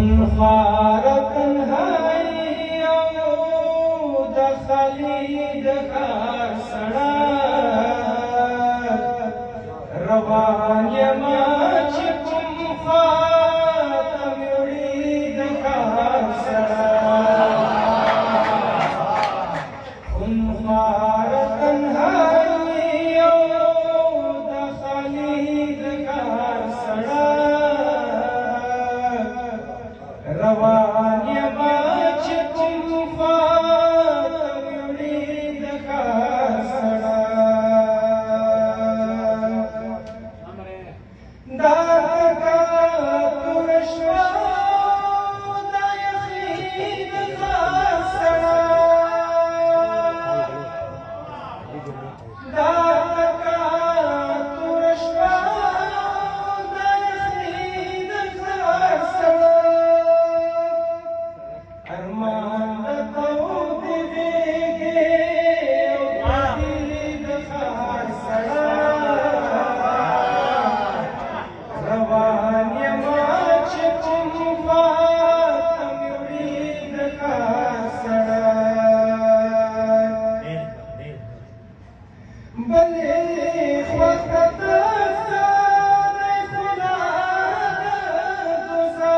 خونخواره تنهایي او د خالد ښار سړک روان یمه چې کوم خواته مې وړي د ښار سړک خونخواره تنهایي او د خالد ښار سړک روان یمه چې کوم خواته مې وړي د ښار سړک دا تکه توره شپه دا یخني د ښار سړک دا تکه توره شپه دا یخني د ښار سړک ارمان د تودې غېږې او پردي د ښار سړک روان یمه چې کوم خواته مې وړي د ښار سړک بلې خواته د سارې ښکلا د دوزخ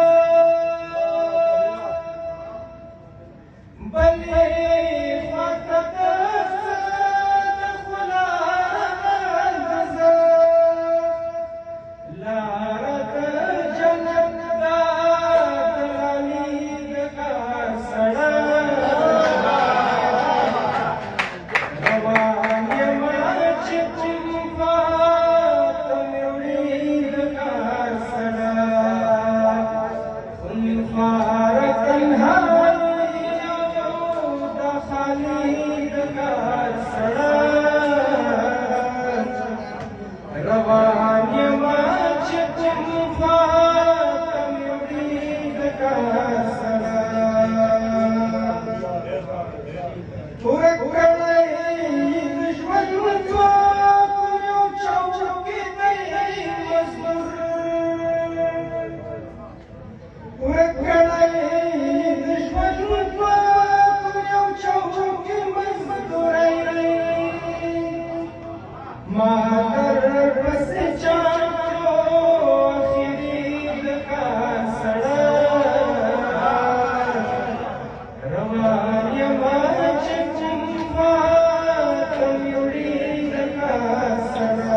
بلې خواته د سارې ښکلا د دوزخ لاره د جنت دا د غالي د ښار سړک روان یمه چې کوم خواته مې وړي د ښار سړک خونخواره تنهایي او د خالد ښار سړک روان یمه چې کوم خواته مې وړي د ښار سړک ورک کړی د ژوند ځواک یو چوکیدی مزدور ورک کړی د ژوند ځواک یو چوکې مزدوری ما در پسې چاړو اخري د ښار سړک روان یمه چې کوم خواته مې وړي د ښار سړک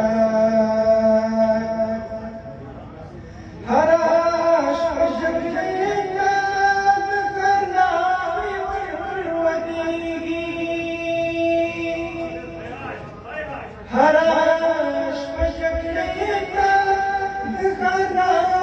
هره شپه ژړلې ده د ښار ناوې ورودېږي هره شپه ژړلې ده د ښار ناوې